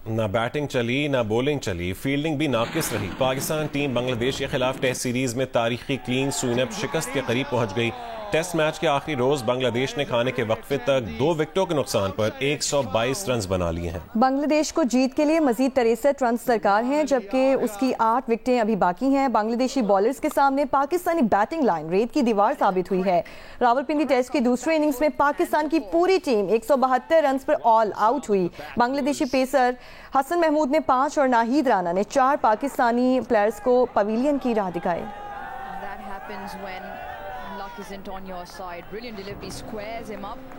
ना बैटिंग चली ना बॉलिंग चली, फील्डिंग भी नाकिस रही। पाकिस्तान टीम बांग्लादेश के खिलाफ टेस्ट सीरीज में तारीखी क्लीन स्वीनअप शिकस्त के करीब पहुंच गई। टेस्ट मैच के आखिरी रोज बांग्लादेश ने खाने के वक्फे तक 2 विकेटों के नुकसान पर 122 रन बना लिए हैं। बांग्लादेश को जीत के लिए मजीद 63 रन दरकार हैं, जबकि उसकी 8 विकेटें अभी बाकी हैं। बांग्लादेशी बॉलर्स के सामने पाकिस्तानी बैटिंग लाइन रेत की दीवार साबित हुई है। रावलपिंडी टेस्ट की दूसरे इनिंग्स में पाकिस्तान की पूरी टीम 172 रन पर ऑल आउट हुई। बांग्लादेशी पेसर हसन महमूद ने 5 और नाहिद राना ने 4 पाकिस्तानी प्लेयर्स को पवेलियन की राह दिखाई। Isn't on your side. Brilliant delivery, squares him up,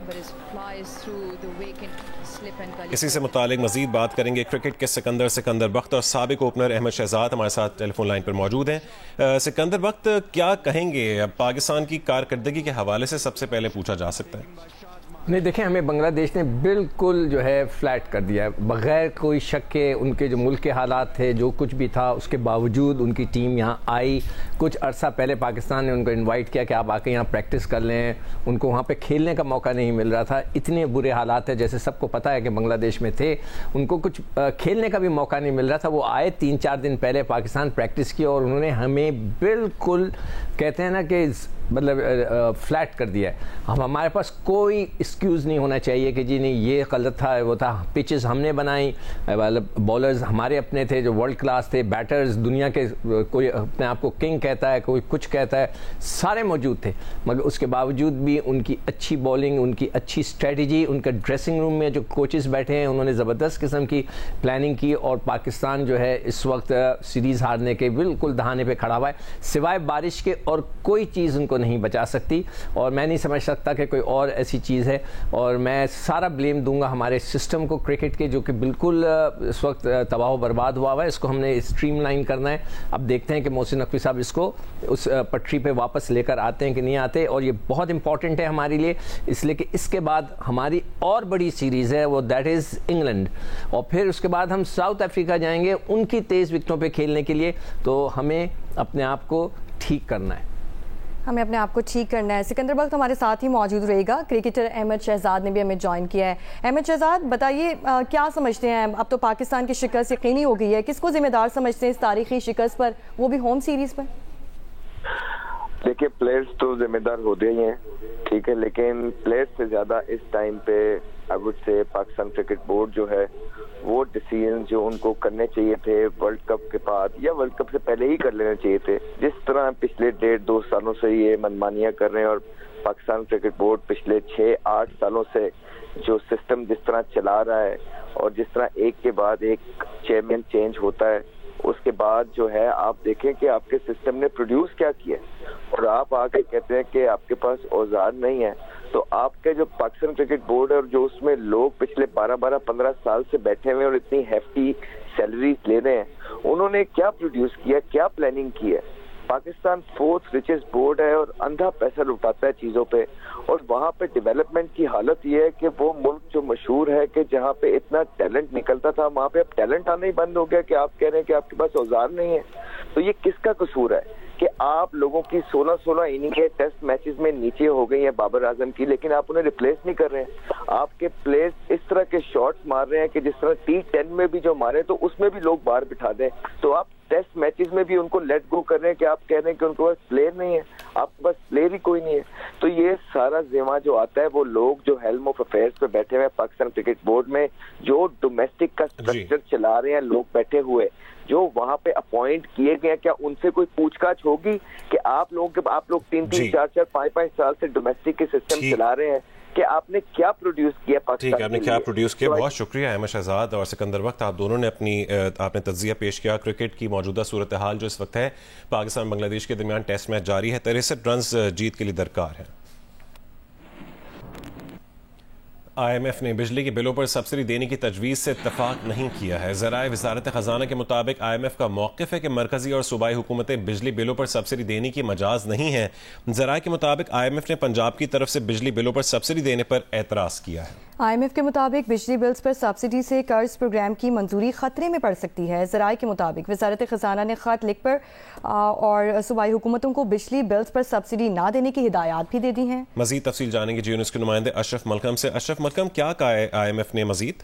but his flies through the vacant slip and gully. इसी से मुतालिक मजीद बात करेंगे क्रिकेट के सिकंदर बख्त और साबिक ओपनर अहमद शहजाद हमारे साथ टेलीफोन लाइन पर मौजूद हैं। सिकंदर बख्त, क्या कहेंगे? अब पाकिस्तान की कारकर्दगी के हवाले से सबसे पहले पूछा जा सकता है। नहीं, देखें, हमें बांग्लादेश ने बिल्कुल जो है फ्लैट कर दिया है, बग़ैर कोई शक के। उनके जो मुल्क के हालात थे, जो कुछ भी था, उसके बावजूद उनकी टीम यहाँ आई। कुछ अरसा पहले पाकिस्तान ने उनको इनवाइट किया कि आप आके यहाँ प्रैक्टिस कर लें। उनको वहाँ पे खेलने का मौका नहीं मिल रहा था। इतने बुरे हालात है, जैसे सबको पता है कि बांग्लादेश में थे। उनको कुछ खेलने का भी मौका नहीं मिल रहा था। वो आए 3-4 दिन पहले पाकिस्तान प्रैक्टिस की और उन्होंने हमें बिल्कुल, कहते हैं ना कि मतलब फ्लैट कर दिया है। हमारे पास कोई एक्सक्यूज़ नहीं होना चाहिए कि जी नहीं ये गलत था, वो था। पिचेस हमने बनाई, बॉलर्स हमारे अपने थे जो वर्ल्ड क्लास थे, बैटर्स दुनिया के, कोई अपने आप को किंग कहता है, कोई कुछ कहता है, सारे मौजूद थे। मगर उसके बावजूद भी उनकी अच्छी बॉलिंग, उनकी अच्छी स्ट्रेटजी, उनका ड्रेसिंग रूम में जो कोचेस बैठे हैं उन्होंने ज़बरदस्त किस्म की प्लानिंग की और पाकिस्तान जो है इस वक्त सीरीज़ हारने के बिल्कुल दहाने पर खड़ा हुआ है। सिवाय बारिश के और कोई चीज़ उनको नहीं बचा सकती और मैं नहीं समझ सकता कि कोई और ऐसी चीज़ है। और मैं सारा ब्लेम दूंगा हमारे सिस्टम को, क्रिकेट के, जो कि बिल्कुल इस वक्त तबाह बर्बाद हुआ है। इसको हमने स्ट्रीमलाइन करना है। अब देखते हैं कि मोहसिन नकवी साहब इसको उस पटरी पे वापस लेकर आते हैं कि नहीं आते। और ये बहुत इंपॉर्टेंट है हमारे लिए, इसलिए कि इसके बाद हमारी और बड़ी सीरीज़ है, वो दैट इज़ इंग्लैंड। और फिर उसके बाद हम साउथ अफ्रीका जाएंगे उनकी तेज़ विकेटों पर खेलने के लिए। तो हमें अपने आप को ठीक करना है, हमें अपने आप को ठीक करना है। सिकंदर बख्त हमारे साथ ही मौजूद रहेगा। क्रिकेटर अहमद शहजाद ने भी हमें ज्वाइन किया है। अहमद शहजाद, बताइए क्या समझते हैं? अब तो पाकिस्तान की शिकस्त यकीनी हो गई है, किसको जिम्मेदार समझते हैं इस तारीखी शिकस्त पर, वो भी होम सीरीज पर? देखिए, प्लेयर्स तो जिम्मेदार होते ही हैं, ठीक है, लेकिन प्लेयर्स से ज्यादा इस टाइम पे I would say Pakistan cricket board जो है वो डिसीजन जो उनको करने चाहिए थे वर्ल्ड कप के बाद या वर्ल्ड कप से पहले ही कर लेने चाहिए थे। जिस तरह पिछले 1.5-2 सालों से ये मनमानियां कर रहे हैं और पाकिस्तान क्रिकेट बोर्ड पिछले 6-8 सालों से जो सिस्टम जिस तरह चला रहा है और जिस तरह एक के बाद एक चेयरमैन चेंज होता है, उसके बाद जो है आप देखें कि आपके सिस्टम ने प्रोड्यूस क्या किया और आप आके कहते हैं कि आपके पास औजार नहीं है। तो आपके जो पाकिस्तान क्रिकेट बोर्ड है और जो उसमें लोग पिछले 12-15 साल से बैठे हुए और इतनी हेफ्टी सैलरीज ले रहे हैं, उन्होंने क्या प्रोड्यूस किया, क्या प्लानिंग की है? पाकिस्तान 4th रिचेस्ट बोर्ड है और अंधा पैसा लुटाता है चीजों पे। और वहां पे डेवलपमेंट की हालत ये है कि वो मुल्क जो मशहूर है कि जहाँ पे इतना टैलेंट निकलता था, वहां पे अब टैलेंट आना ही बंद हो गया कि आप कह रहे हैं कि आपके पास औजार नहीं है। तो ये किसका कसूर है कि आप लोगों की 16 इनिंगें टेस्ट मैचेस में नीचे हो गई हैं बाबर आजम की, लेकिन आप उन्हें रिप्लेस नहीं कर रहे हैं। आपके प्लेयर्स इस तरह के शॉट्स मार रहे हैं कि जिस तरह T10 में भी जो मारे तो उसमें भी लोग बाहर बिठा दें। तो आप टेस्ट मैचेस में भी उनको लेट गो कर रहे हैं कि आप कह रहे हैं कि उनके पास प्लेयर नहीं है, आपके पास प्लेयर ही कोई नहीं है। तो ये सारा जिम्मा जो आता है वो लोग जो हेल्म ऑफ अफेयर्स पे बैठे हुए पाकिस्तान क्रिकेट बोर्ड में, जो डोमेस्टिक का स्ट्रक्चर चला रहे हैं लोग बैठे हुए, जो वहां पे अपॉइंट किए गए, क्या उनसे कोई पूछताछ होगी कि आप लोग 3-3, 4-4, 5-5 साल से डोमेस्टिक के सिस्टम चला रहे हैं कि आपने क्या प्रोड्यूस किया पाकिस्तान? ठीक है, आपने क्या प्रोड्यूस किया। बहुत शुक्रिया अहमद शहजाद और सिकंदर बख्त, आप दोनों ने आपने तज्जिया पेश किया। क्रिकेट की मौजूदा सूरत हाल जो इस वक्त है, पाकिस्तान बांग्लादेश के दरमियान टेस्ट मैच जारी है, 63 रन जीत के लिए दरकार है। IMF ने बिजली के बिलों पर सब्सिडी देने की तजवीज़ से इत्तफाक नहीं किया है। ज़राए वज़ारत ख़ज़ाना के मुताबिक IMF का मौक़िफ़ है कि मरकज़ी और सूबाई हुकूमतें बिजली बिलों पर सब्सिडी देने की मजाज नहीं है। ज़राए के मुताबिक IMF ने पंजाब की तरफ से बिजली बिलों पर सब्सिडी देने पर एतराज़ किया है। IMF के मुताबिक बिजली बिल्स पर सब्सिडी से कर्ज प्रोग्राम की मंजूरी खतरे में पड़ सकती है। ज़राए के मुताबिक वज़ारत ख़ज़ाना ने ख़त लिख पर और सूबाई हुकूमतों को बिजली बिल्स पर सब्सिडी ना देने की हिदायत भी दे दी हैं। मज़ीद तफसील जानेंगे जी न्यूज़ के नुमाइंदे अशरफ मलकम से। अशरफ मलकम, क्या कहा है IMF ने मज़ीद?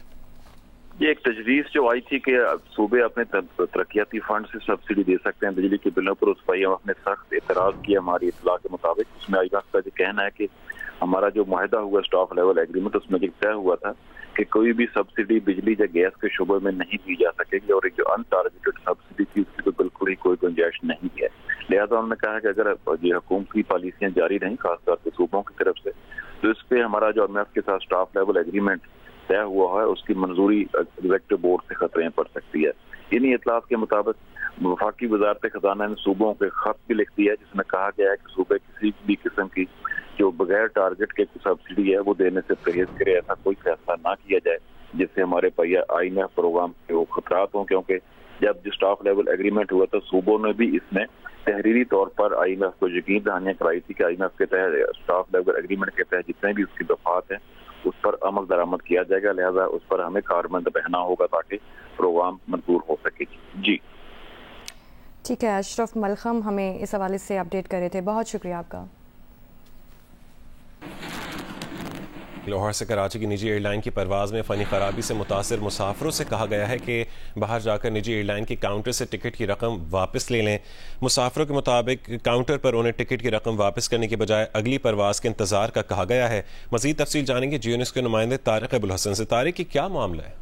ये एक तजवीज़ जो आई थी कि सूबे अपने तरक्याती फंड से सब्सिडी दे सकते हैं बिजली के बिलों पर, उस पर IMF ने सख्त एतराज़ किया हमारी इत्तला के मुताबिक। उसमें IMF का जो कहना है कि हमारा जो मुआहदा हुआ स्टाफ लेवल एग्रीमेंट, उसमें जो तय हुआ था कि कोई भी सब्सिडी बिजली या गैस के शोबे में नहीं दी जा सकेगी, और एक जो अनटारगेटेड सब्सिडी थी उसकी तो बिल्कुल ही कोई गुंजाइश नहीं है। लिहाजा उन्होंने कहा कि अगर ये हुकूमत की पॉलिसियाँ जारी रहें खासतौर पर सूबों की तरफ से, तो इस पर हमारा जो IMF के साथ स्टाफ लेवल एग्रीमेंट तय हुआ है उसकी मंजूरी एग्जीक्यूटिव बोर्ड से खतरे में पड़ सकती है। इन्हीं इतलात के मुताबिक वफाकी वजारत खजाना ने सूबों के खत भी लिख दिया है जिसमें कहा गया है कि सूबे किसी भी किस्म की जो बगैर टारगेट के सब्सिडी है वो देने से परहेज करे, ऐसा कोई फैसला ना किया जाए जिससे हमारे पहिया IMF प्रोग्राम के वो खतरात हों। क्योंकि जब जो स्टाफ लेवल एग्रीमेंट हुआ तो सूबों ने भी इसमें तहरीरी तौर पर IMF को यकीन दहानियां कराई थी कि IMF के तहत स्टाफ लेवल एग्रीमेंट के तहत जितने भी उसकी दफात हैं उस पर अमल दरामद किया जाएगा। लिहाजा उस पर हमें कारबंद बहना होगा ताकि प्रोग्राम मंजूर हो सके। जी ठीक है, अशरफ मलखम हमें इस हवाले से अपडेट कर रहे थे, बहुत शुक्रिया आपका। लाहौर से कराची की निजी एयरलाइन की परवाज़ में फ़नी खराबी से मुतासर मुसाफिरों से कहा गया है कि बाहर जाकर निजी एयरलाइन के काउंटर से टिकट की रकम वापस ले लें। मुसाफिरों के मुताबिक काउंटर पर उन्हें टिकट की रकम वापस करने के बजाय अगली परवाज़ के इंतज़ार का कहा गया है। मज़ीद तफसील जानेंगे जियो न्यूज़ के नुमाइंदे तारिक अबुल हसन से। तारिक, की क्या मामला है?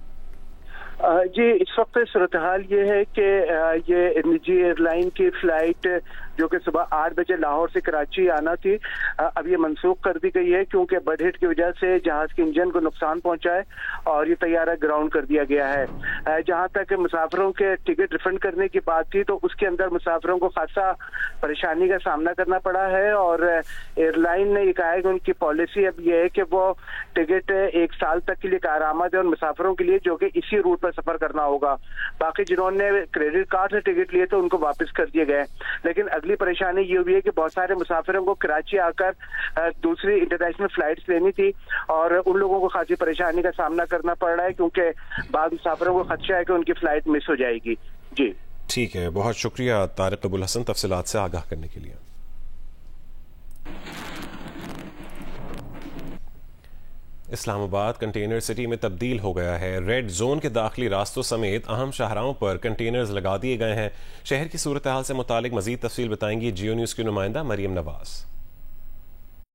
जी, इस वक्त सूरत हाल ये है कि ये निजी एयरलाइन की फ्लाइट जो कि सुबह 8 बजे लाहौर से कराची आना थी, अब ये मनसूख कर दी गई है क्योंकि बर्ड हिट की वजह से जहाज के इंजन को नुकसान पहुंचा है और ये तैयारा ग्राउंड कर दिया गया है। जहां तक मुसाफिरों के टिकट रिफंड करने की बात थी तो उसके अंदर मुसाफिरों को खासा परेशानी का सामना करना पड़ा है और एयरलाइन ने ये कहा है कि उनकी पॉलिसी अब ये है कि वो टिकट 1 साल तक के लिए कारआमद है उन मुसाफिरों के लिए जो कि इसी रूट पर सफर करना होगा। बाकी जिन्होंने क्रेडिट कार्ड से टिकट लिए तो उनको वापस कर दिए गए। लेकिन अगली परेशानी ये हुई है कि बहुत सारे मुसाफिरों को कराची आकर दूसरी इंटरनेशनल फ्लाइट्स लेनी थी और उन लोगों को खासी परेशानी का सामना करना पड़ रहा है क्योंकि बाद मुसाफिरों को खदशा है कि उनकी फ्लाइट मिस हो जाएगी। जी ठीक है, बहुत शुक्रिया तारिक अबुल हसन तफसीलात से आगाह करने के लिए। इस्लामाबाद कंटेनर सिटी में तब्दील हो गया है। रेड जोन के दाखिली रास्तों समेत अहम शाहराहों पर कंटेनर्स लगा दिए गए हैं। शहर की सूरत हाल से मुतालिक मजीद तफसील बताएंगी जियो न्यूज़ की नुमाइंदा मरियम नवाज।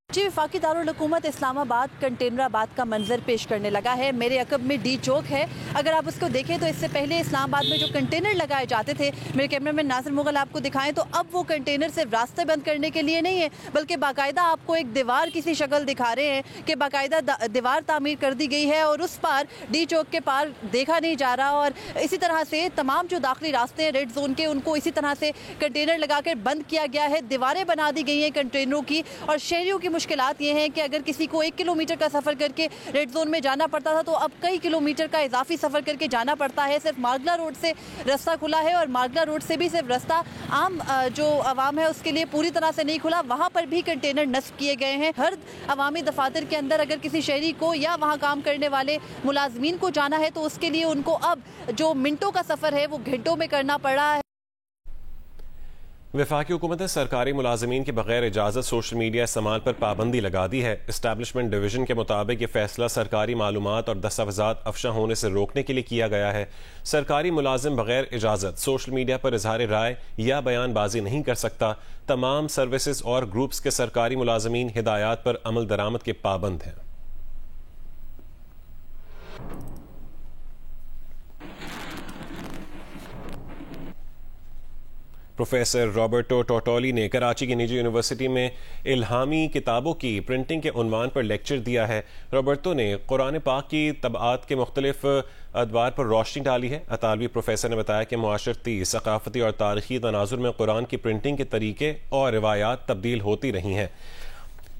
जी, वफाकी दारुल हुकूमत इस्लामाबाद कंटेनराबाद का मंजर पेश करने लगा है। मेरे अकब में डी चौक है, अगर आप उसको देखें तो इससे पहले इस्लामाबाद में जो कंटेनर लगाए जाते थे, मेरे कैमरामैन नासिर मुगल आपको दिखाएं तो अब वो कंटेनर सिर्फ रास्ते बंद करने के लिए नहीं है बल्कि बाकायदा आपको एक दीवार किसी शक्ल दिखा रहे हैं कि बाकायदा दीवार तामीर कर दी गई है और उस पार डी चौक के पार देखा नहीं जा रहा। और इसी तरह से तमाम जो दाखिली रास्ते हैं रेड जोन के उनको इसी तरह से कंटेनर लगाकर बंद किया गया है, दीवारें बना दी गई हैं कंटेनरों की। और शहरियों की मुश्किलात ये हैं कि अगर किसी को 1 किलोमीटर का सफ़र करके रेड जोन में जाना पड़ता था तो अब कई किलोमीटर का इजाफी सफ़र करके जाना पड़ता है। सिर्फ मार्गला रोड से रास्ता खुला है और मार्गला रोड से भी सिर्फ रास्ता आम जो आवाम है उसके लिए पूरी तरह से नहीं खुला, वहाँ पर भी कंटेनर नस्ब किए गए हैं। हर अवामी दफातर के अंदर अगर किसी शहरी को या वहाँ काम करने वाले मुलाजमीन को जाना है तो उसके लिए उनको अब जो मिनटों का सफ़र है वो घंटों में करना पड़ रहा है। वफाकी हुकूमत ने सरकारी मुलाजमीन के बगैर इजाज़त सोशल मीडिया इस्तेमाल पर पाबंदी लगा दी है। इस्टेब्लिशमेंट डिवीजन के मुताबिक ये फैसला सरकारी मालूमात और दस्तावेज़ात अफशा होने से रोकने के लिए किया गया है। सरकारी मुलाजिम बगैर इजाज़त सोशल मीडिया पर इजहार राय या बयानबाजी नहीं कर सकता। तमाम सर्विसेज और ग्रुप्स के सरकारी मुलाजमीन हिदायत पर अमल दरामद के पाबंद हैं। प्रोफेसर रॉबर्टो टोटोली ने कराची की निजी यूनिवर्सिटी में इल्हामी किताबों की प्रिंटिंग के उन्वान पर लेक्चर दिया है। रॉबर्टो ने कुरान पाक की तबाआत के मुख्तलिफ अदवार पर रोशनी डाली है। अतालवी प्रोफेसर ने बताया कि मुआशरती, सकाफती और तारीखी तनाजुर में कुरान की प्रिंटिंग के तरीके और रिवायात तब्दील होती रही हैं।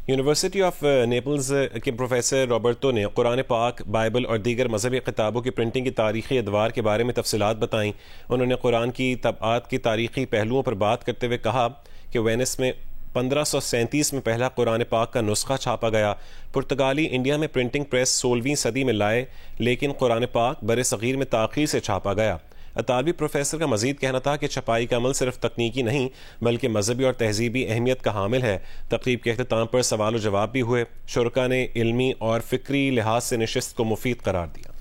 यूनिवर्सिटी ऑफ नेपल्स के प्रोफेसर रॉबर्टो ने कुरान पाक, बाइबल और दीगर मजहबी किताबों की प्रिंटिंग की तारीखी अदवार के बारे में तफसीलात बताईं। उन्होंने कुरान की तबाआत की तारीखी पहलुओं पर बात करते हुए कहा कि वेनिस में 1537 में पहला कुरान पाक का नुस्खा छापा गया। पुर्तगाली इंडिया में प्रिंटिंग प्रेस 16वीं सदी में लाए, लेकिन कुरान पाक बरे सगीर में ताख़ीर से छापा गया। अतालवी प्रोफेसर का मजीद कहना था कि छपाई का अमल सिर्फ तकनीकी नहीं बल्कि मजहबी और तहजीबी अहमियत का हामिल है। तकरीब के अख्ताम पर सवाल जवाब भी हुए। शुरका ने इल्मी और फिक्री लिहाज से नशिस्त को मुफीद करार दिया।